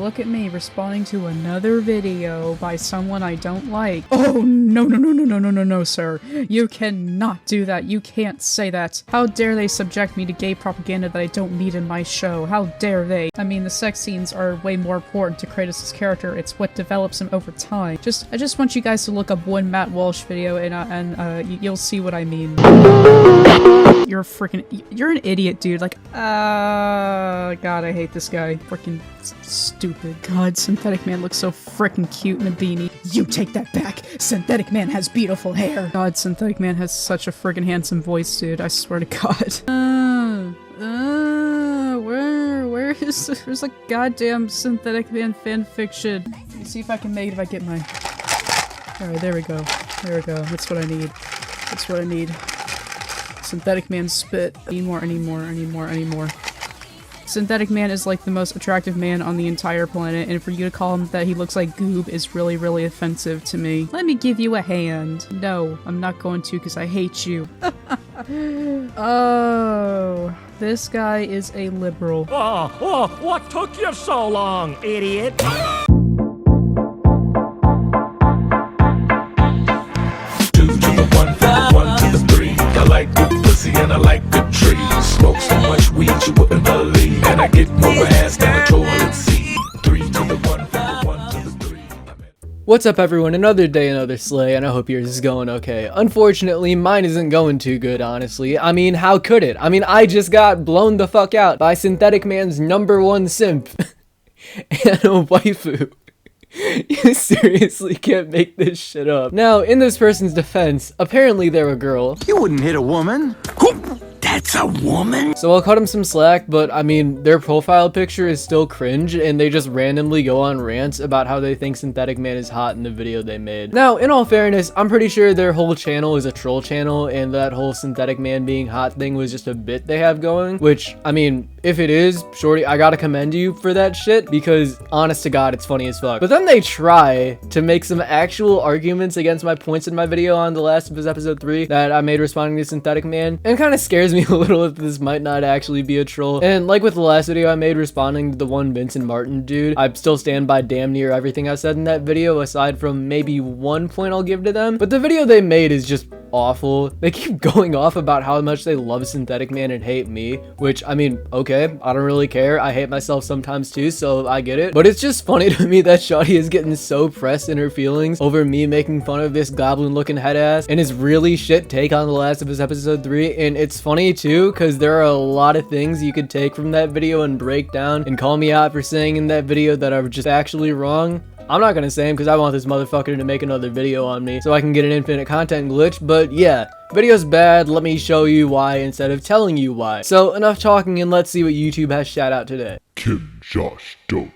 look at me responding to another video by someone I don't like. Oh, no, sir. You cannot do that. You can't say that. How dare they subject me to gay propaganda that I don't need in my show? How dare they? I mean, the sex scenes are way more important to Kratos' character. It's what develops him over time. I just want you guys to look up one Matt Walsh video and you'll see what I mean. You're an idiot, dude. Like, God, I hate this guy. Freaking stupid. God, Synthetic Man looks so freaking cute in a beanie. You take that back. Synthetic Man has beautiful hair. God, Synthetic Man has such a freaking handsome voice, dude. I swear to God. Where's a goddamn Synthetic Man fanfiction? Let me see if I can make it if I get my... Alright, there we go. There we go. That's what I need. That's what I need. Synthetic Man spit. Any more. Synthetic Man is like the most attractive man on the entire planet, and for you to call him that he looks like goob is really, really offensive to me. Let me give you a hand. No, I'm not going to because I hate you. Oh, this guy is a liberal. Oh, what took you so long, idiot? I like good pussy and I like good trees. Smoke so much weed you wouldn't believe. And I get more ass than a toilet seat. 3 to the 1, from the 1 to the 3. What's up everyone, another day, another slay, and I hope yours is going okay. Unfortunately, mine isn't going too good, honestly. I mean, how could it? I mean, I just got blown the fuck out by Synthetic Man's #1 simp. And a waifu. You seriously can't make this shit up. Now, in this person's defense, apparently they're a girl. You wouldn't hit a woman. That's a woman? So I'll cut them some slack, but I mean, their profile picture is still cringe, and they just randomly go on rants about how they think Synthetic Man is hot in the video they made. Now, in all fairness, I'm pretty sure their whole channel is a troll channel, and that whole Synthetic Man being hot thing was just a bit they have going, which, I mean, if it is, shorty, I gotta commend you for that shit, because honest to God, it's funny as fuck. But then they try to make some actual arguments against my points in my video on The Last of Us Episode 3 that I made responding to Synthetic Man, and it kind of scares me a little if this might not actually be a troll. And like with the last video I made responding to the one Vincent Martin dude, I still stand by damn near everything I said in that video, aside from maybe one point I'll give to them. But the video they made is just awful. They keep going off about how much they love Synthetic Man and hate me, which, I mean, okay, I don't really care. I hate myself sometimes too, so I get it. But it's just funny to me that Shawty is getting so pressed in her feelings over me making fun of this goblin looking head ass and his really shit take on The Last of Us Episode 3. And it's funny too, because there are a lot of things you could take from that video and break down and call me out for saying in that video that are just actually wrong. I'm not gonna say him because I want this motherfucker to make another video on me so I can get an infinite content glitch, but yeah, video's bad, let me show you why instead of telling you why. So enough talking and let's see what YouTube has shout out today. Kim Josh don't.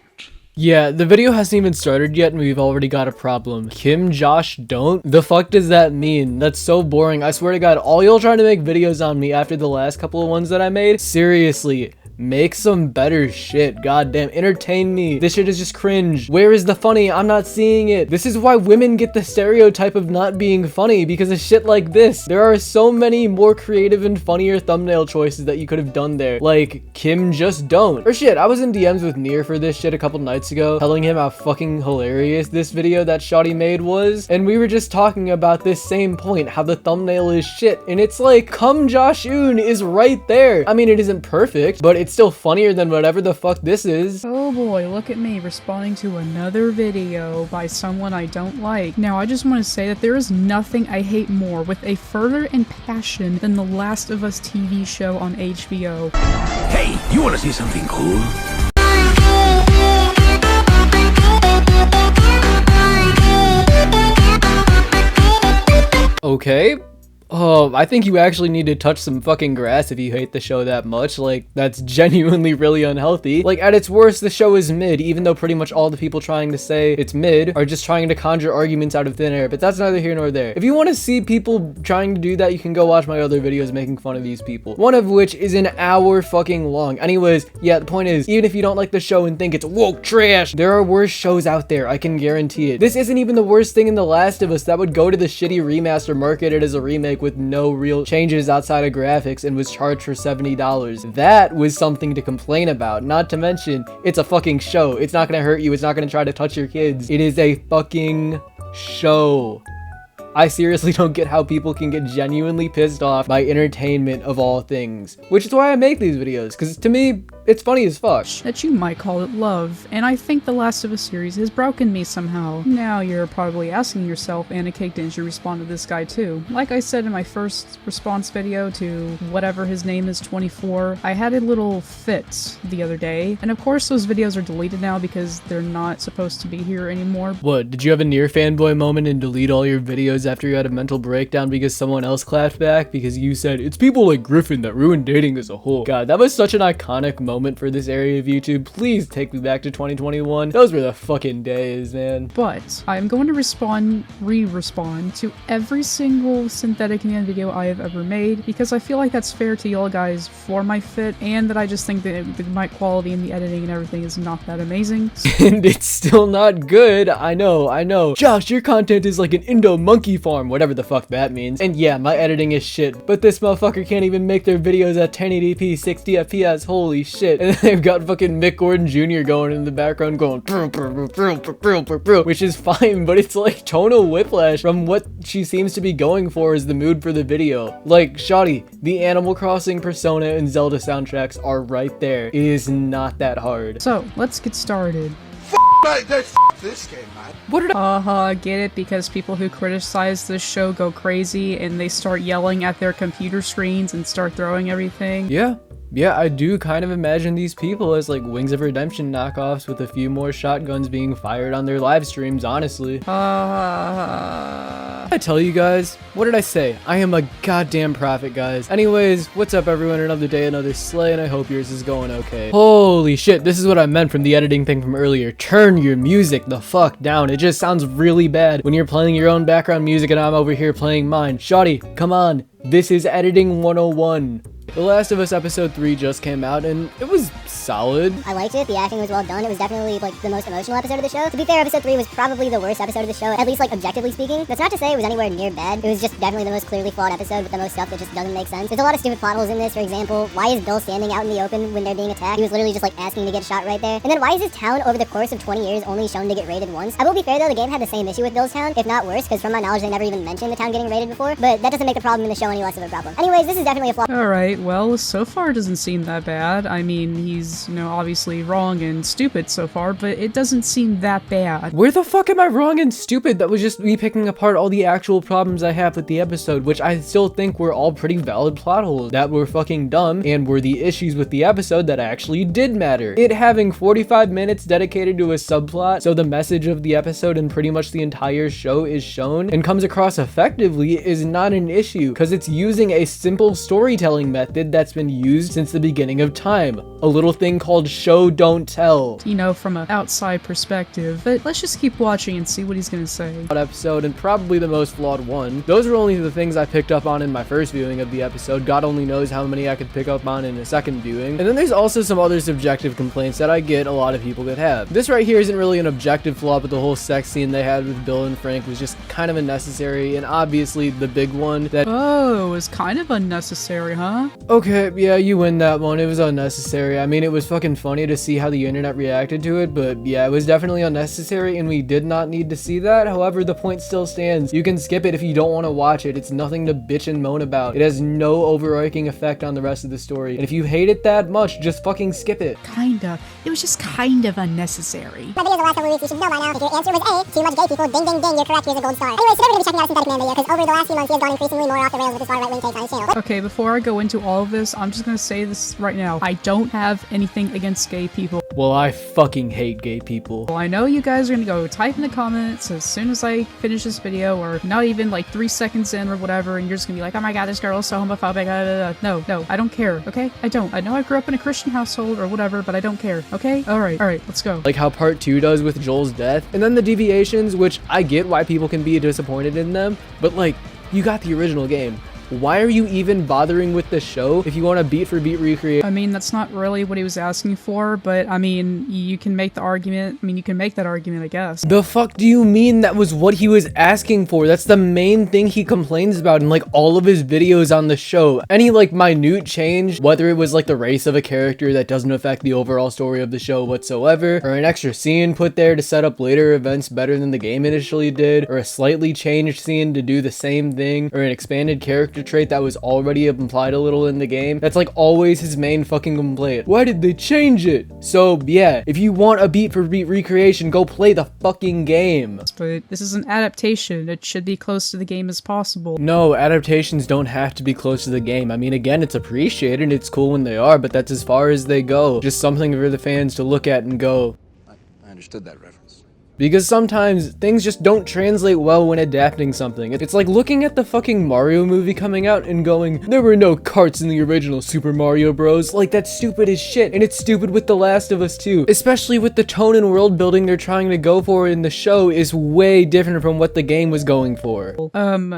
Yeah, the video hasn't even started yet and we've already got a problem. Kim Josh don't? The fuck does that mean? That's so boring. I swear to God, all y'all trying to make videos on me after the last couple of ones that I made? Seriously. Make some better shit. Goddamn, entertain me. This shit is just cringe. Where is the funny? I'm not seeing it. This is why women get the stereotype of not being funny, because of shit like this. There are so many more creative and funnier thumbnail choices that you could have done there. Like, Kim just don't. Or shit, I was in DMs with Near for this shit a couple nights ago, telling him how fucking hilarious this video that Shawty made was, and we were just talking about this same point, how the thumbnail is shit, and it's like, come Josh-un is right there. I mean, it isn't perfect, but it's still funnier than whatever the fuck this is. Oh boy, look at me responding to another video by someone I don't like. Now, I just want to say that there is nothing I hate more with a fervor and passion than The Last of Us TV show on HBO. Hey, you want to see something cool? Okay. Oh, I think you actually need to touch some fucking grass if you hate the show that much. Like, that's genuinely really unhealthy. Like, at its worst, the show is mid, even though pretty much all the people trying to say it's mid are just trying to conjure arguments out of thin air, but that's neither here nor there. If you want to see people trying to do that, you can go watch my other videos making fun of these people. One of which is an hour fucking long. Anyways, yeah, the point is, even if you don't like the show and think it's woke trash, there are worse shows out there, I can guarantee it. This isn't even the worst thing in The Last of Us that would go to the shitty remaster marketed as a remake like with no real changes outside of graphics and was charged for $70. That was something to complain about. Not to mention, it's a fucking show. It's not gonna hurt you. It's not gonna try to touch your kids. It is a fucking show. I seriously don't get how people can get genuinely pissed off by entertainment of all things. Which is why I make these videos, because to me, it's funny as fuck. That you might call it love, and I think The Last of Us series has broken me somehow. Now you're probably asking yourself, Anna Cake, didn't you respond to this guy too? Like I said in my first response video to whatever his name is, 24, I had a little fit the other day, and of course those videos are deleted now because they're not supposed to be here anymore. What, did you have a near fanboy moment and delete all your videos after you had a mental breakdown because someone else clapped back because you said, it's people like Griffin that ruin dating as a whole? God, that was such an iconic moment for this area of YouTube. Please take me back to 2021. Those were the fucking days, man. But I'm going to re-respond to every single synthetic man video I have ever made because I feel like that's fair to y'all guys for my fit, and that I just think that the mic quality and the editing and everything is not that amazing. And it's still not good. I know. Josh, your content is like an Indo monkey farm, whatever the fuck that means. And yeah, my editing is shit, but this motherfucker can't even make their videos at 1080p 60 fps. Holy shit. And then they've got fucking Mick Gordon Jr. going in the background going which is fine, but it's like tonal whiplash from what she seems to be going for as the mood for the video. Like, shoddy, the Animal Crossing, Persona, and Zelda soundtracks are right there. It is not that hard. So let's get started. This game, man. What did get it? Because people who criticize this show go crazy and they start yelling at their computer screens and start throwing everything. Yeah, I do kind of imagine these people as like Wings of Redemption knockoffs with a few more shotguns being fired on their live streams, honestly. I tell you guys, what did I say? I am a goddamn prophet, guys. Anyways, what's up everyone? Another day, another slay, and I hope yours is going okay. Holy shit, this is what I meant from the editing thing from earlier. Turn your music the fuck down. It just sounds really bad when you're playing your own background music and I'm over here playing mine. Shawty, come on. This is editing 101. The Last of Us episode 3 just came out and it was solid. I liked it. The acting was well done. It was definitely like the most emotional episode of the show. To be fair, episode 3 was probably the worst episode of the show, at least like objectively speaking. That's not to say it was anywhere near bad. It was just definitely the most clearly flawed episode with the most stuff that just doesn't make sense. There's a lot of stupid plot holes in this. For example, why is Bill standing out in the open when they're being attacked? He was literally just like asking to get shot right there. And then why is this town over the course of 20 years only shown to get raided once? I will be fair though, the game had the same issue with Bill's town, if not worse, because from my knowledge they never even mentioned the town getting raided before, but that doesn't make the problem in the show any less of a problem. Anyways, this is definitely a flaw. Alright, well, so far it doesn't seem that bad. I mean, he's, you know, obviously wrong and stupid so far, but it doesn't seem that bad. Where the fuck am I wrong and stupid? That was just me picking apart all the actual problems I have with the episode, which I still think were all pretty valid plot holes that were fucking dumb and were the issues with the episode that actually did matter. It having 45 minutes dedicated to a subplot, so the message of the episode and pretty much the entire show is shown and comes across effectively, is not an issue, because it's using a simple storytelling method that's been used since the beginning of time. A little thing called show don't tell. You know, from an outside perspective, but let's just keep watching and see what he's gonna say. Episode, and probably the most flawed one. Those are only the things I picked up on in my first viewing of the episode. God only knows how many I could pick up on in a second viewing. And then there's also some other subjective complaints that I get a lot of people could have. This right here isn't really an objective flaw, but the whole sex scene they had with Bill and Frank was just kind of unnecessary, and obviously the big one that— oh, it was kind of unnecessary, huh? Okay, yeah, you win that one. It was unnecessary. I mean, it was fucking funny to see how the internet reacted to it, but yeah, it was definitely unnecessary and we did not need to see that. However, the point still stands. You can skip it if you don't want to watch it. It's nothing to bitch and moan about. It has no overarching effect on the rest of the story. And if you hate it that much, just fucking skip it. Kinda. It was just kind of unnecessary. My videos the last couple weeks, you should know by now. If your answer was A, too much gay people, ding ding ding, you're correct, here's a gold star. Anyway, so everybody be checking out a Synthetic Man video, because over the last few months he has gone increasingly more off the rails with his far right-wing takes on his channel. Okay, before I go into all of this, I'm just gonna say this right now. I don't have anything against gay people. Well, I fucking hate gay people. Well, I know you guys are gonna go type in the comments as soon as I finish this video, or not even like 3 seconds in or whatever, and you're just gonna be like, oh my god, this girl is so homophobic, No, I don't care, okay? I don't. I know I grew up in a Christian household or whatever, but I don't care, okay? Alright, let's go. Like how part 2 does with Joel's death. And then the deviations, which I get why people can be disappointed in them, but like, you got the original game. why are you even bothering with the show if you want a beat for beat recreation? I mean, that's not really what he was asking for, but I mean, you can make the argument. I mean, you can make that argument, I guess. The fuck do you mean that was what he was asking for? That's the main thing he complains about in like all of his videos on the show. Any like minute change, whether it was like the race of a character that doesn't affect the overall story of the show whatsoever, or an extra scene put there to set up later events better than the game initially did, or a slightly changed scene to do the same thing, or an expanded character trait that was already implied a little in the game. That's like always his main fucking complaint. Why did they change it? So yeah, if you want a beat for beat recreation, go play the fucking game. But this is an adaptation. It should be close to the game as possible. No, adaptations don't have to be close to the game. I mean, again, it's appreciated and it's cool when they are, but that's as far as they go. Just something for the fans to look at and go, I understood that reference. because sometimes things just don't translate well when adapting something. It's like looking at the fucking Mario movie coming out and going, there were no carts in the original Super Mario Bros. Like, that's stupid as shit. And it's stupid with The Last of Us too. Especially with the tone and world building they're trying to go for in the show is way different from what the game was going for.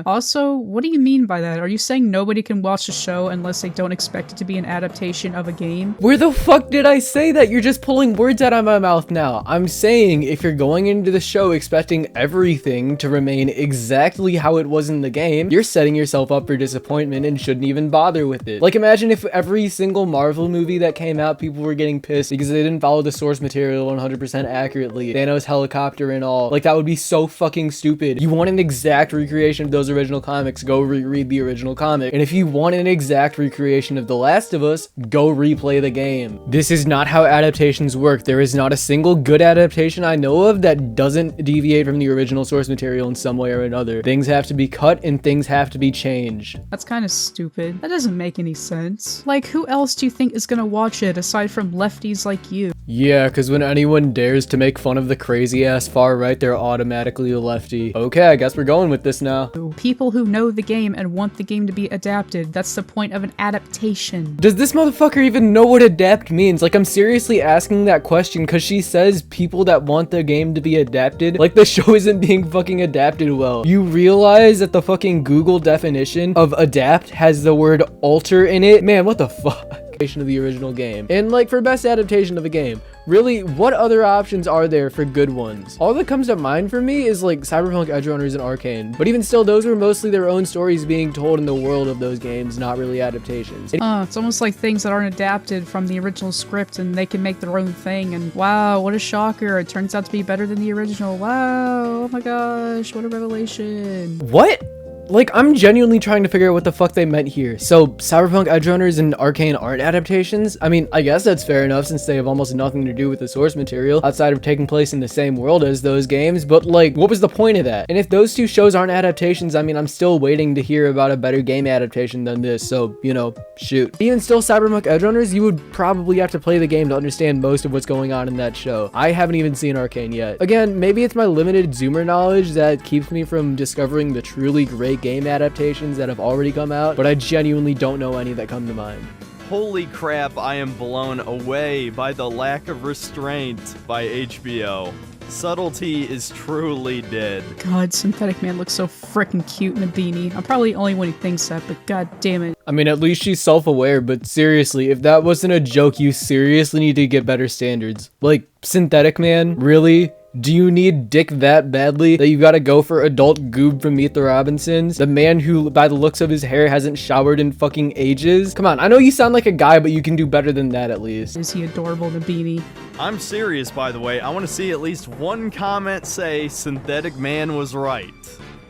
Also, what do you mean by that? Are you saying nobody can watch the show unless they don't expect it to be an adaptation of a game? Where the fuck did I say that? You're just pulling words out of my mouth now. I'm saying if you're going into the show expecting everything to remain exactly how it was in the game, you're setting yourself up for disappointment and shouldn't even bother with it. Like, imagine if every single Marvel movie that came out, people were getting pissed because they didn't follow the source material 100% accurately. Thanos helicopter and all. Like, that would be so fucking stupid. You want an exact recreation of those original comics, go reread the original comic. And if you want an exact recreation of The Last of Us, go replay the game. This is not how adaptations work. There is not a single good adaptation I know of that doesn't deviate from the original source material in some way or another. Things have to be cut and things have to be changed. That's kind of stupid. That doesn't make any sense. Like, who else do you think is gonna watch it aside from lefties like you? Yeah, because when anyone dares to make fun of the crazy ass far right, they're automatically a lefty. Okay, I guess we're going with this now. People who know the game and want the game to be adapted. That's the point of an adaptation. Does this motherfucker even know what adapt means? Like, I'm seriously asking that question because she says people that want the game to be adapted. Like, the show isn't being fucking adapted well. You realize that the fucking Google definition of adapt has the word alter in it? Man, what the fuck? Of the original game. And like, for best adaptation of a game, really, what other options are there for good ones? All that comes to mind for me is like Cyberpunk, Edgerunners, and Arcane. But even still, those were mostly their own stories being told in the world of those games, not really adaptations. It's almost like things that aren't adapted from the original script and they can make their own thing, and wow, what a shocker, it turns out to be better than the original. Wow, oh my gosh, what a revelation. What? Like, I'm genuinely trying to figure out what the fuck they meant here. So, Cyberpunk, Edgerunners, and Arcane aren't adaptations? I mean, I guess that's fair enough since they have almost nothing to do with the source material outside of taking place in the same world as those games, but like, what was the point of that? And if those two shows aren't adaptations, I mean, I'm still waiting to hear about a better game adaptation than this, so, you know, shoot. Even still, Cyberpunk, Edgerunners, you would probably have to play the game to understand most of what's going on in that show. I haven't even seen Arcane yet. Again, maybe it's my limited Zoomer knowledge that keeps me from discovering the truly great game adaptations that have already come out, but I genuinely don't know any that come to mind. Holy crap, I am blown away by the lack of restraint by HBO. Subtlety is truly dead. God, Synthetic Man looks so freaking cute in a beanie. I'm probably the only one who thinks that, but god damn it. I mean, at least she's self-aware, but seriously, if that wasn't a joke, you seriously need to get better standards. Like, Synthetic Man? Really? Do you need dick that badly that you gotta go for adult goob from Meet the Robinsons? The man who, by the looks of his hair, hasn't showered in fucking ages? Come on, I know you sound like a guy, but you can do better than that at least. Is he adorable in a beanie? I'm serious, by the way. I want to see at least one comment say Synthetic Man was right.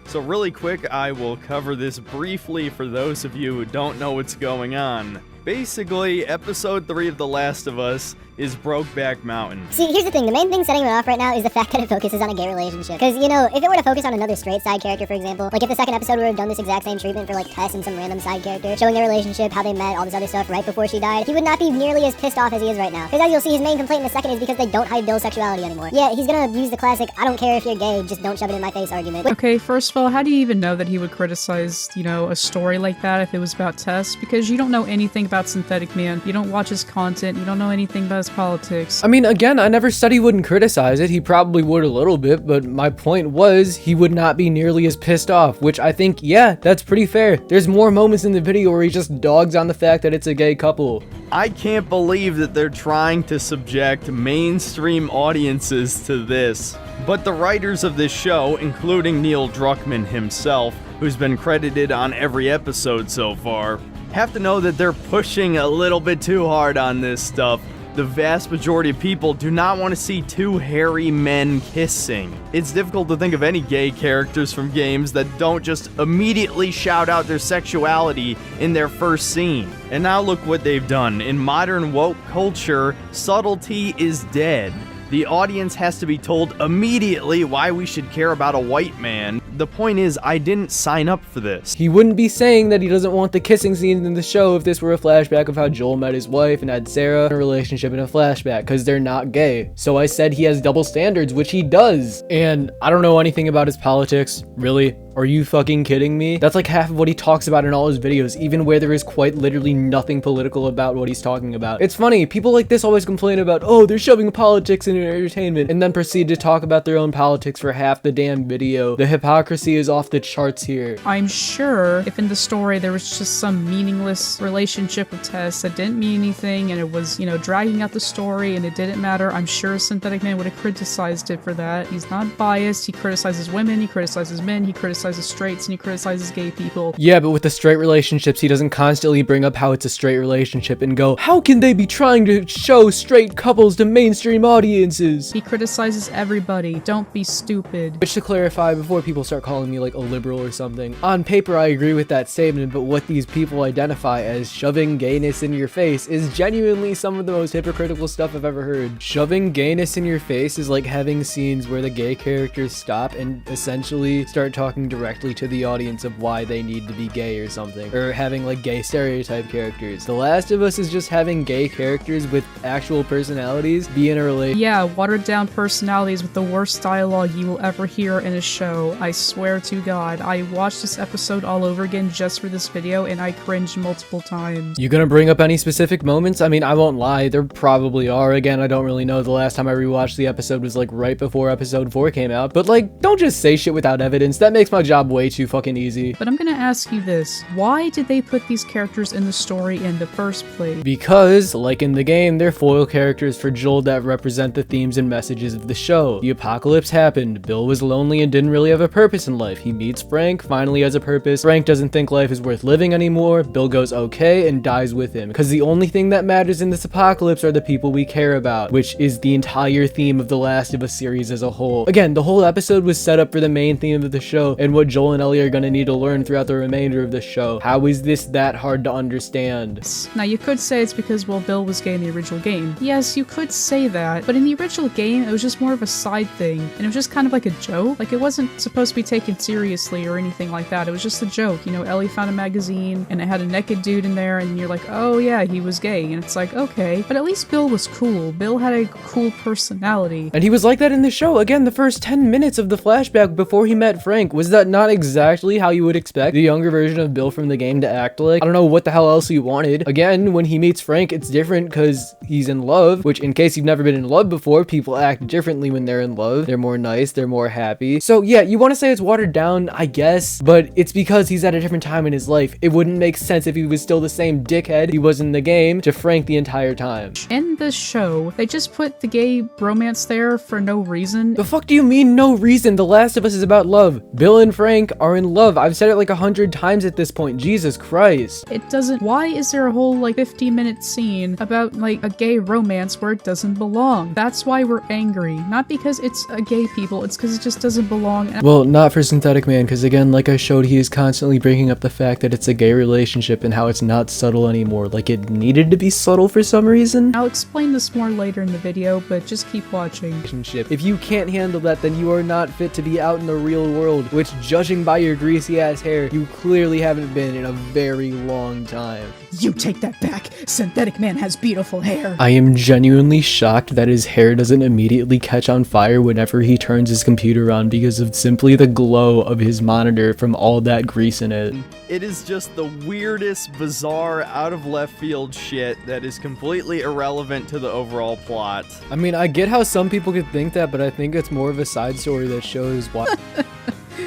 So really quick, I will cover this briefly for those of you who don't know what's going on. Basically, episode 3 of The Last of Us is Brokeback Mountain. See, here's the thing. The main thing setting me off right now is the fact that it focuses on a gay relationship. Because, you know, if it were to focus on another straight side character, for example, like if the second episode would have done this exact same treatment for, like, Tess and some random side character, showing their relationship, how they met, all this other stuff right before she died, he would not be nearly as pissed off as he is right now. Because as you'll see, his main complaint in the second is because they don't hide Bill's sexuality anymore. Yeah, he's gonna use the classic, I don't care if you're gay, just don't shove it in my face argument. Okay, first of all, how do you even know that he would criticize, you know, a story like that if it was about Tess? Because you don't know anything about Synthetic Man. You don't watch his content. You don't know anything about his politics. I mean, again, I never said he wouldn't criticize it. He probably would a little bit, but my point was he would not be nearly as pissed off, which I think, yeah, that's pretty fair. There's more moments in the video where he just dogs on the fact that it's a gay couple. I can't believe that they're trying to subject mainstream audiences to this. But the writers of this show, including Neil Druckmann himself, who's been credited on every episode so far, have to know that they're pushing a little bit too hard on this stuff. The vast majority of people do not want to see two hairy men kissing. It's difficult to think of any gay characters from games that don't just immediately shout out their sexuality in their first scene. And now look what they've done. In modern woke culture, subtlety is dead. The audience has to be told immediately why we should care about a white man. The point is, I didn't sign up for this. He wouldn't be saying that he doesn't want the kissing scenes in the show if this were a flashback of how Joel met his wife and had Sarah in a relationship in a flashback, because they're not gay. So I said he has double standards, which he does. And I don't know anything about his politics, really. Are you fucking kidding me? That's like half of what he talks about in all his videos, even where there is quite literally nothing political about what he's talking about. It's funny, people like this always complain about, oh, they're shoving politics into entertainment, and then proceed to talk about their own politics for half the damn video. The hypocrisy is off the charts here. I'm sure if in the story there was just some meaningless relationship with Tess that didn't mean anything and it was, you know, dragging out the story and it didn't matter, I'm sure Synthetic Man would have criticized it for that. He's not biased, he criticizes women, he criticizes men, he criticizes straights, and he criticizes gay people. Yeah, but with the straight relationships, he doesn't constantly bring up how it's a straight relationship and go, how can they be trying to show straight couples to mainstream audiences? He criticizes everybody. Don't be stupid. Which, to clarify, before people start calling me like a liberal or something, on paper I agree with that statement, but what these people identify as shoving gayness in your face is genuinely some of the most hypocritical stuff I've ever heard. Shoving gayness in your face is like having scenes where the gay characters stop and essentially start talking directly to the audience of why they need to be gay or something, or having like gay stereotype characters. The Last of Us is just having gay characters with actual personalities be in a relationship. Yeah, watered down personalities with the worst dialogue you will ever hear in a show. I swear to God, I watched this episode all over again just for this video and I cringed multiple times. You gonna bring up any specific moments? I mean, I won't lie, there probably are. Again, I don't really know. The last time I rewatched the episode was like right before episode 4 came out, but like, don't just say shit without evidence. That makes my job way too fucking easy. But I'm gonna ask you this. Why did they put these characters in the story in the first place? Because, like in the game, they're foil characters for Joel that represent the themes and messages of the show. The apocalypse happened, Bill was lonely and didn't really have a purpose in life. He meets Frank, finally has a purpose. Frank doesn't think life is worth living anymore. Bill goes okay and dies with him. Because the only thing that matters in this apocalypse are the people we care about, which is the entire theme of the Last of Us series as a whole. Again, the whole episode was set up for the main theme of the show and what Joel and Ellie are gonna need to learn throughout the remainder of the show. How is this that hard to understand? Now you could say it's because, well, Bill was gay in the original game. Yes, you could say that, but in the original game it was just more of a side thing, and it was just kind of like a joke. Like, it wasn't supposed to be taken seriously or anything like that. It was just a joke. You know, Ellie found a magazine and it had a naked dude in there and you're like, oh yeah, he was gay, and it's like, okay. But at least Bill was cool. Bill had a cool personality. And he was like that in the show. Again, the first 10 minutes of the flashback before he met Frank, was that not exactly how you would expect the younger version of Bill from the game to act like? I don't know what the hell else he wanted. Again, when he meets Frank, it's different because he's in love, which, in case you've never been in love before, people act differently when they're in love. They're more nice, they're more happy. So yeah, you want to say it's watered down, I guess, but it's because he's at a different time in his life. It wouldn't make sense if he was still the same dickhead he was in the game to Frank the entire time. In the show, they just put the gay romance there for no reason. The fuck do you mean no reason? The Last of Us is about love. Bill and Frank are in love. I've said it like 100 times at this point. Jesus Christ. It doesn't— why is there a whole like 50-minute scene about like a gay romance where it doesn't belong? That's why we're angry. Not because it's a gay people, it's because it just doesn't belong. Well, not for Synthetic Man, because again, like I showed, he is constantly bringing up the fact that it's a gay relationship and how it's not subtle anymore. Like, it needed to be subtle for some reason. I'll explain this more later in the video, but just keep watching. If you can't handle that, then you are not fit to be out in the real world, which judging by your greasy ass hair, you clearly haven't been in a very long time. You take that back. Synthetic man has beautiful hair. I am genuinely shocked that his hair doesn't immediately catch on fire whenever he turns his computer on because of simply the glow of his monitor from all that grease in it. It is just the weirdest, bizarre, out of left field shit that is completely irrelevant to the overall plot. I mean, I get how some people could think that, but I think it's more of a side story that shows why.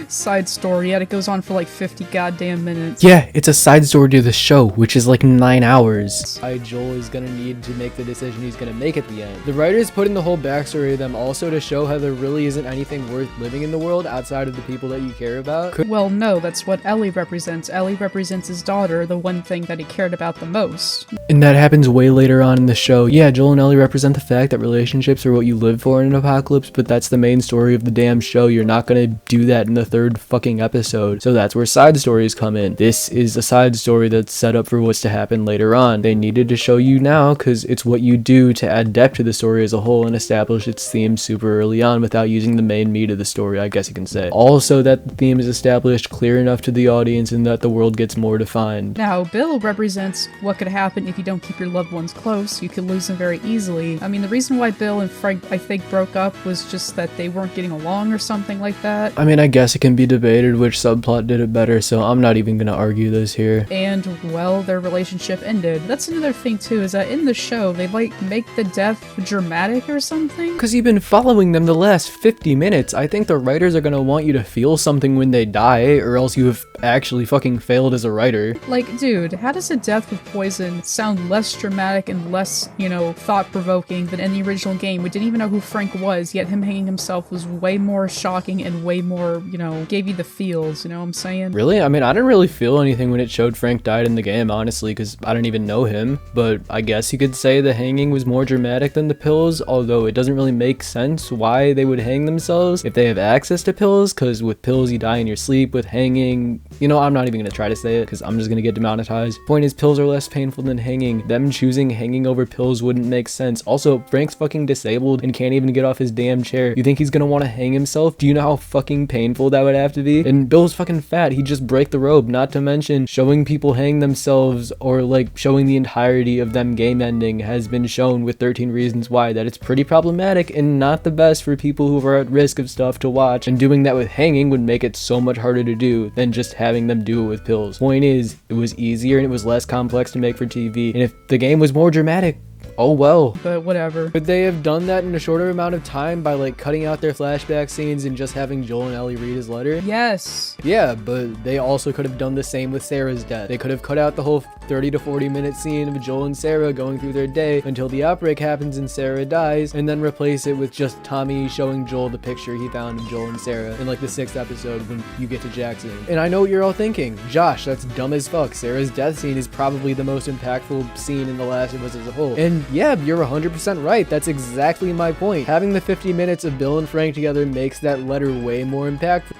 Side story, yet it goes on for like 50 goddamn minutes. Yeah, it's a side story to the show, which is like 9 hours. Why Joel is gonna need to make the decision he's gonna make at the end. The writers put in the whole backstory of them also to show how there really isn't anything worth living in the world outside of the people that you care about. Well, no, that's what Ellie represents. Ellie represents his daughter, the one thing that he cared about the most. And that happens way later on in the show. Yeah, Joel and Ellie represent the fact that relationships are what you live for in an apocalypse, but that's the main story of the damn show. You're not gonna do that in the third fucking episode. So that's where side stories come in. This is a side story that's set up for what's to happen later on. They needed to show you now because it's what you do to add depth to the story as a whole and establish its theme super early on without using the main meat of the story, I guess you can say. Also that the theme is established clear enough to the audience and that the world gets more defined. Now, Bill represents what could happen if you don't keep your loved ones close. You could lose them very easily. I mean, the reason why Bill and Frank, I think, broke up was just that they weren't getting along or something like that. I mean, I guess it can be debated which subplot did it better, so I'm not even gonna argue this here. And, well, their relationship ended. That's another thing, too, is that in the show, they, like, make the death dramatic or something. Because you've been following them the last 50 minutes, I think the writers are gonna want you to feel something when they die, or else you have actually fucking failed as a writer. Like, dude, how does a death with poison sound less dramatic and less, you know, thought-provoking than in the original game? We didn't even know who Frank was, yet him hanging himself was way more shocking and way more, you know, gave you the feels, you know what I'm saying? Really? I mean, I didn't really feel anything when it showed Frank died in the game, honestly, because I didn't even know him, but I guess you could say the hanging was more dramatic than the pills, although it doesn't really make sense why they would hang themselves if they have access to pills, because with pills you die in your sleep, with hanging, you know, I'm not even gonna try to say it, because I'm just gonna get demonetized. Point is, pills are less painful than hanging. Them choosing hanging over pills wouldn't make sense. Also, Frank's fucking disabled and can't even get off his damn chair. You think he's gonna want to hang himself? Do you know how fucking painful that would have to be? And Bill's fucking fat, he'd just break the robe, not to mention showing people hang themselves or like showing the entirety of them game ending has been shown with 13 Reasons Why that it's pretty problematic and not the best for people who are at risk of stuff to watch, and doing that with hanging would make it so much harder to do than just having them do it with pills. Point is, it was easier and it was less complex to make for TV, and if the game was more dramatic, oh well. But whatever. Could they have done that in a shorter amount of time by like cutting out their flashback scenes and just having Joel and Ellie read his letter? Yes. Yeah, but they also could have done the same with Sarah's death. They could have cut out the whole 30 to 40 minute scene of Joel and Sarah going through their day until the outbreak happens and Sarah dies, and then replace it with just Tommy showing Joel the picture he found of Joel and Sarah in like the 6th episode when you get to Jackson. And I know what you're all thinking, Josh, that's dumb as fuck. Sarah's death scene is probably the most impactful scene in The Last of Us as a whole. And yeah, you're 100% right. That's exactly my point. Having the 50 minutes of Bill and Frank together makes that letter way more impactful.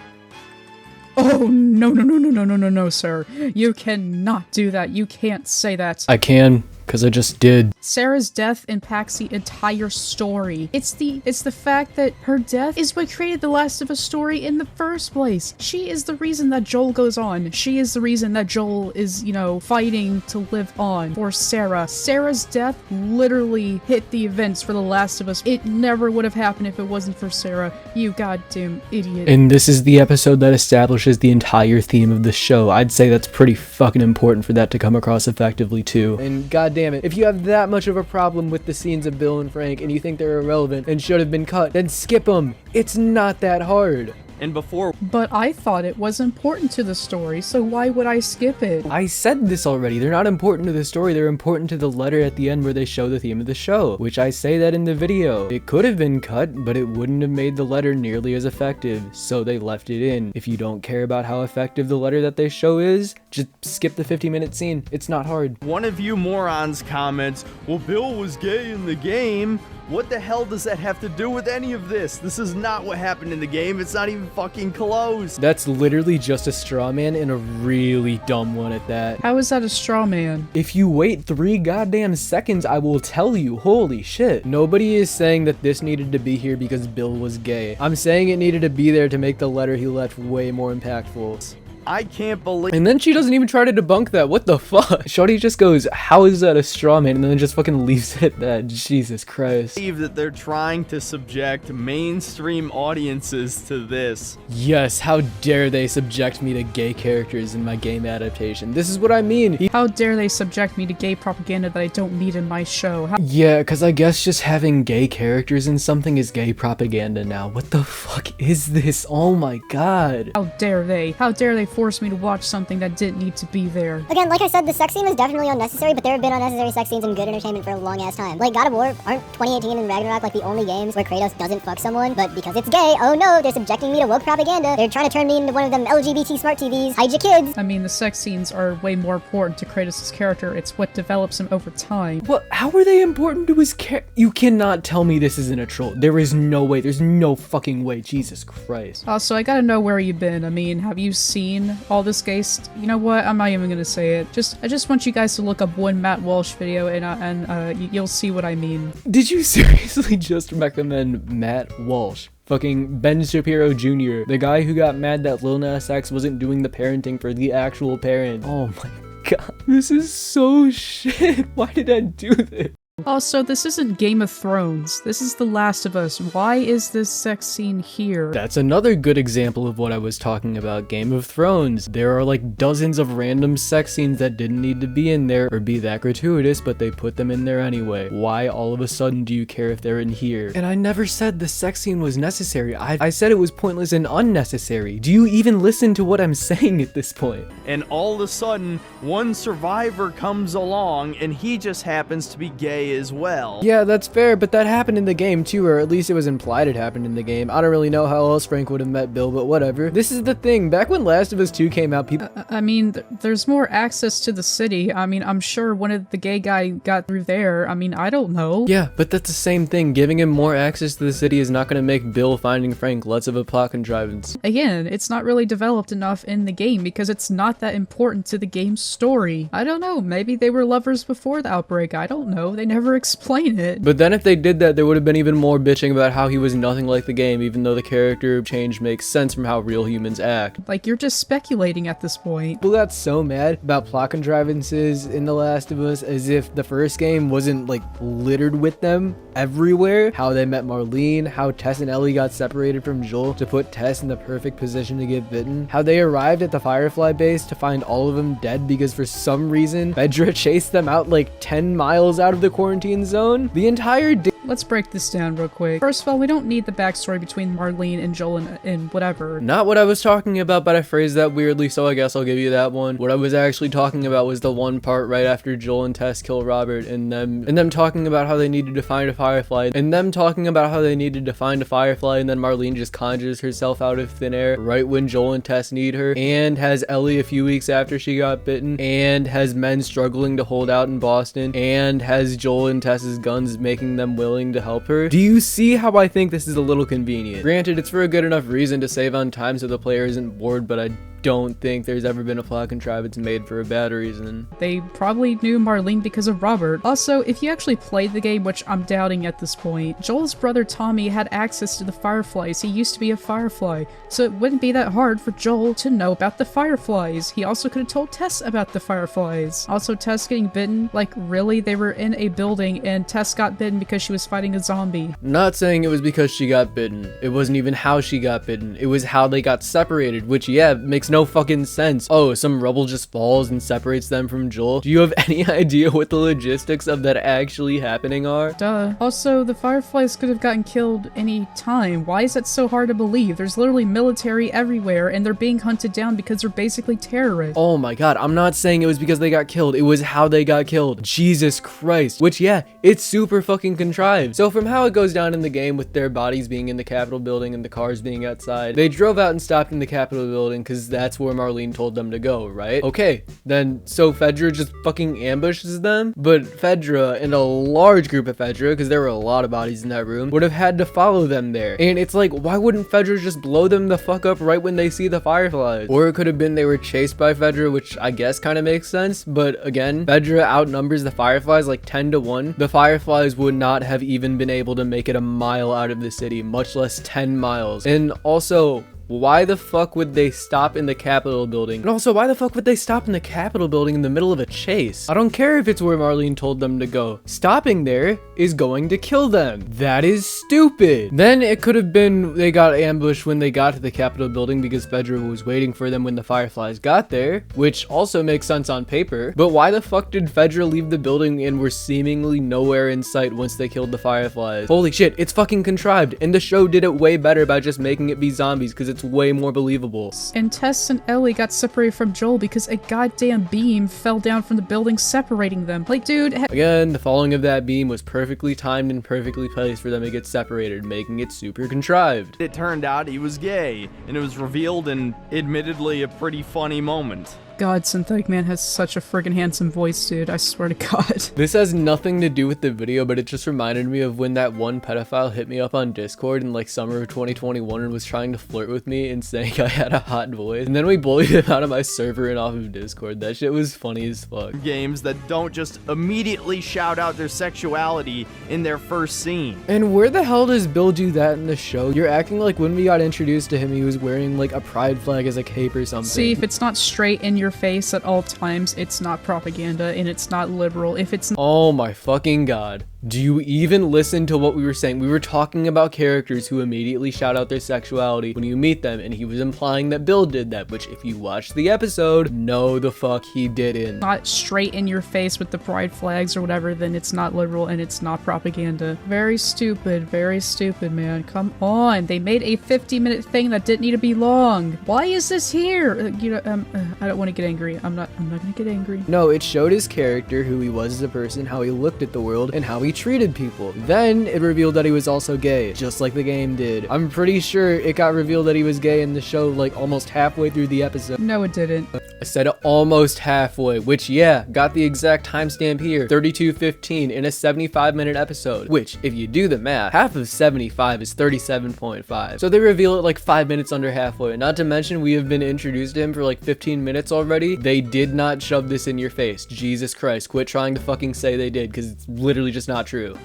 Oh, no, sir. You cannot do that. You can't say that. I can. Because I just did. Sarah's death impacts the entire story. It's the fact that her death is what created the Last of Us story in the first place. She is the reason that Joel goes on. She is the reason that Joel is, you know, fighting to live on for Sarah. Sarah's death literally hit the events for the Last of Us. It never would have happened if it wasn't for Sarah. You goddamn idiot. And this is the episode that establishes the entire theme of the show. I'd say that's pretty fucking important for that to come across effectively too. And goddamn it, if you have that much of a problem with the scenes of Bill and Frank and you think they're irrelevant and should have been cut, then skip them. It's not that hard. And before... But I thought it was important to the story, so why would I skip it? I said this already. They're not important to the story. They're important to the letter at the end where they show the theme of the show, which I say that in the video. It could have been cut, but it wouldn't have made the letter nearly as effective, so they left it in. If you don't care about how effective the letter that they show is, just skip the 50-minute scene. It's not hard. One of you morons comments, well, Bill was gay in the game. What the hell does that have to do with any of this? This is not what happened in the game. It's not even fucking close. That's literally just a straw man, and a really dumb one at that. How is that a straw man? If you wait 3 goddamn seconds, I will tell you. Holy shit. Nobody is saying that this needed to be here because Bill was gay. I'm saying it needed to be there to make the letter he left way more impactful. I can't believe. And then she doesn't even try to debunk that. What the fuck? Shawty just goes, how is that a straw man? And then just fucking leaves it at that. Jesus Christ. That they're trying to subject mainstream audiences to this. Yes, how dare they subject me to gay characters in my game adaptation. This is what I mean. How dare they subject me to gay propaganda that I don't need in my show? Yeah, because I guess just having gay characters in something is gay propaganda now. What the fuck is this? Oh my god. How dare they? How dare they force me to watch something that didn't need to be there? Again, like I said, the sex scene was definitely unnecessary, but there have been unnecessary sex scenes in good entertainment for a long ass time. Like God of War, aren't 2018 and Ragnarok like the only games where Kratos doesn't fuck someone, but because it's gay, oh no, they're subjecting me to woke propaganda. They're trying to turn me into one of them LGBT smart TVs. Hide your kids. I mean, the sex scenes are way more important to Kratos' character. It's what develops him over time. What? How are they important to his character? You cannot tell me this isn't a troll. There is no way. There's no fucking way. Jesus Christ. Also, I gotta know where you've been. I mean, have you seen all this gay You know what? I'm not even gonna say it. I just want you guys to look up one Matt Walsh video and you'll see what I mean. Did you seriously just recommend Matt Walsh? Fucking Ben Shapiro Jr., the guy who got mad that Lil Nas X wasn't doing the parenting for the actual parent. Oh my god. This is so shit. Why did I do this? Also, this isn't Game of Thrones. This is The Last of Us. Why is this sex scene here? That's another good example of what I was talking about, Game of Thrones. There are like dozens of random sex scenes that didn't need to be in there or be that gratuitous, but they put them in there anyway. Why all of a sudden do you care if they're in here? And I never said the sex scene was necessary. I said it was pointless and unnecessary. Do you even listen to what I'm saying at this point? And all of a sudden, one survivor comes along and he just happens to be gay as well. Yeah, that's fair, but that happened in the game too, or at least it was implied it happened in the game. I don't really know how else Frank would have met Bill, but whatever. This is the thing. Back when Last of Us 2 came out, people... I mean, there's more access to the city. I mean, I'm sure one of the gay guy got through there. I mean, I don't know. Yeah, but that's the same thing. Giving him more access to the city is not going to make Bill finding Frank less of a plot contrivance. Again, it's not really developed enough in the game because it's not that important to the game's story. I don't know. Maybe they were lovers before the outbreak. I don't know. They never explain it. But then if they did that, there would have been even more bitching about how he was nothing like the game, even though the character change makes sense from how real humans act. Like, you're just speculating at this point. People got so mad about plot contrivances in The Last of Us as if the first game wasn't like littered with them everywhere. How they met Marlene, how Tess and Ellie got separated from Joel to put Tess in the perfect position to get bitten, how they arrived at the Firefly base to find all of them dead because for some reason Fedra chased them out like 10 miles out of the quarantine zone. The entire Let's break this down real quick. First of all, we don't need the backstory between Marlene and Joel and whatever. Not what I was talking about, but I phrased that weirdly, so I guess I'll give you that one. What I was actually talking about was the one part right after Joel and Tess kill Robert, and them talking about how they needed to find a Firefly, and them talking about how they needed to find a Firefly, and then Marlene just conjures herself out of thin air right when Joel and Tess need her, and has Ellie a few weeks after she got bitten, and has men struggling to hold out in Boston, and has Joel and Tess's guns making them willing to help her. Do you see how I think this is a little convenient? Granted, it's for a good enough reason to save on time so the player isn't bored, but I don't think there's ever been a plot contrivance made for a bad reason. They probably knew Marlene because of Robert. Also, if you actually played the game, which I'm doubting at this point, Joel's brother Tommy had access to the Fireflies. He used to be a Firefly, so it wouldn't be that hard for Joel to know about the Fireflies. He also could have told Tess about the Fireflies. Also, Tess getting bitten, like really? They were in a building and Tess got bitten because she was fighting a zombie. Not saying it was because she got bitten. It wasn't even how she got bitten. It was how they got separated, which yeah, makes no fucking sense. Oh, some rubble just falls and separates them from Joel. Do you have any idea what the logistics of that actually happening are? Duh. Also, the Fireflies could have gotten killed any time. Why is that so hard to believe? There's literally military everywhere and they're being hunted down because they're basically terrorists. Oh my god, I'm not saying it was because they got killed. It was how they got killed. Jesus Christ. Which yeah, it's super fucking contrived. So from how it goes down in the game with their bodies being in the Capitol building and the cars being outside, they drove out and stopped in the Capitol building because that that's where Marlene told them to go, right? Okay, then so Fedra just fucking ambushes them, but Fedra and a large group of Fedra, because there were a lot of bodies in that room, would have had to follow them there. And it's like, why wouldn't Fedra just blow them the fuck up right when they see the fireflies? Or it could have been they were chased by Fedra, which I guess kind of makes sense, but again, Fedra outnumbers the fireflies like 10 to 1. The fireflies would not have even been able to make it a mile out of the city, much less 10 miles. And also, why the fuck would they stop in the Capitol building? And also, why the fuck would they stop in the Capitol building in the middle of a chase? I don't care if it's where Marlene told them to go. Stopping there is going to kill them. That is stupid. Then it could have been they got ambushed when they got to the Capitol building because Fedra was waiting for them when the fireflies got there, which also makes sense on paper. But why the fuck did Fedra leave the building and were seemingly nowhere in sight once they killed the fireflies? Holy shit, it's fucking contrived. And the show did it way better by just making it be zombies because it's way more believable. And Tess and Ellie got separated from Joel because a goddamn beam fell down from the building separating them. Like, dude. Again, the falling of that beam was perfectly timed and perfectly placed for them to get separated, making it super contrived. It turned out he was gay, and it was revealed in admittedly a pretty funny moment. God, Synthetic Man has such a friggin' handsome voice, dude. I swear to God. This has nothing to do with the video, but it just reminded me of when that one pedophile hit me up on Discord in like summer of 2021 and was trying to flirt with me and saying I had a hot voice. And then we bullied him out of my server and off of Discord. That shit was funny as fuck. Games that don't just immediately shout out their sexuality in their first scene. And where the hell does Bill do that in the show? You're acting like when we got introduced to him, he was wearing like a pride flag as a cape or something. See, if it's not straight in your face at all times, it's not propaganda and it's not liberal. If it's oh my fucking god. Do you even listen to what we were saying? We were talking about characters who immediately shout out their sexuality when you meet them, and he was implying that Bill did that, which if you watch the episode, no the fuck he didn't. Not straight in your face with the pride flags or whatever, then it's not liberal and it's not propaganda. Very stupid, man. Come on. They made a 50-minute thing that didn't need to be long. Why is this here? I don't want to get angry. I'm not gonna get angry. No, it showed his character, who he was as a person, how he looked at the world, and how he treated people. Then it revealed that he was also gay, just like the game did. I'm pretty sure it got revealed that he was gay in the show like almost halfway through the episode. No, it didn't. I said almost halfway, which yeah, got the exact timestamp here, 32:15 in a 75-minute episode, which if you do the math, half of 75 is 37.5. So they reveal it like 5 minutes under halfway. Not to mention we have been introduced to him for like 15 minutes already. They did not shove this in your face. Jesus Christ, quit trying to fucking say they did, because it's literally just not true.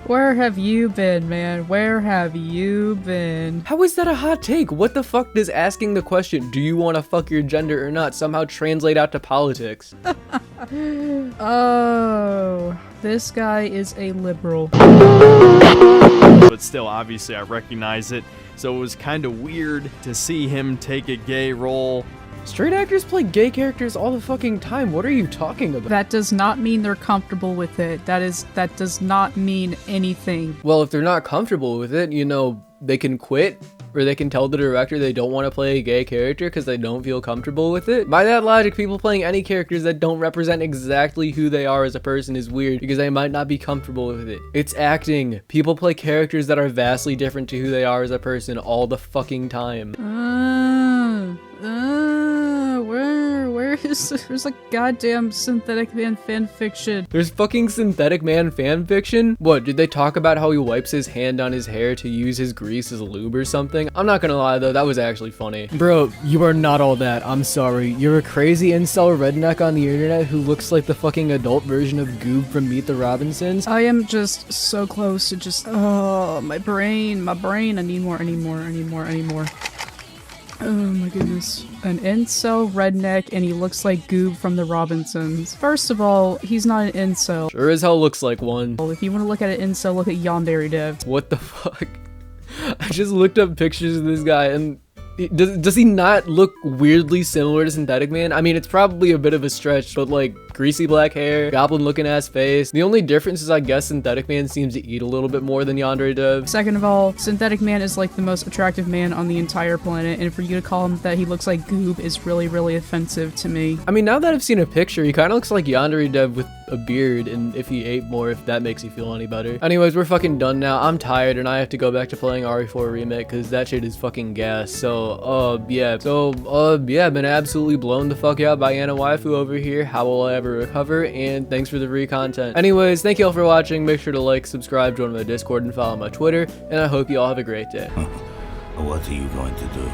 Where have you been, man? Where have you been? How is that a hot take? What the fuck does asking the question, do you want to fuck your gender or not, somehow translate out to politics? Oh, this guy is a liberal. But still, obviously, I recognize it. So it was kind of weird to see him take a gay role. Straight actors play gay characters all the fucking time. What are you talking about? That does not mean they're comfortable with it. That does not mean anything. Well, if they're not comfortable with it, you know, they can quit, or they can tell the director they don't want to play a gay character because they don't feel comfortable with it. By that logic, people playing any characters that don't represent exactly who they are as a person is weird because they might not be comfortable with it. It's acting. People play characters that are vastly different to who they are as a person all the fucking time. There's like goddamn Synthetic Man fanfiction. There's fucking Synthetic Man fanfiction? What, did they talk about how he wipes his hand on his hair to use his grease as lube or something? I'm not gonna lie though, that was actually funny. Bro, you are not all that, I'm sorry. You're a crazy incel redneck on the internet who looks like the fucking adult version of Goob from Meet the Robinsons. I am just so close to just, oh, my brain, I need more. Oh my goodness. An incel redneck and he looks like Goob from the Robinsons. First of all, he's not an incel. Sure as hell looks like one. If you want to look at an incel, look at Yandere Dev. What the fuck? I just looked up pictures of this guy and does he not look weirdly similar to Synthetic Man? I mean, it's probably a bit of a stretch, but like, greasy black hair, goblin looking ass face. The only difference is I guess Synthetic Man seems to eat a little bit more than Yandere Dev. Second of all, Synthetic Man is like the most attractive man on the entire planet, and for you to call him that he looks like goob is really, really offensive to me. I mean, now that I've seen a picture, he kind of looks like Yandere Dev with a beard, and if he ate more, if that makes you feel any better. Anyways, we're fucking done now. I'm tired, and I have to go back to playing RE4 Remake, because that shit is fucking gas. So, yeah, been absolutely blown the fuck out by Anna Waifu over here. How will I ever recover? And thanks for the free content. Anyways, thank you all for watching. Make sure to like, subscribe, join my Discord, and follow my Twitter, and I hope you all have a great day. What are you going to do?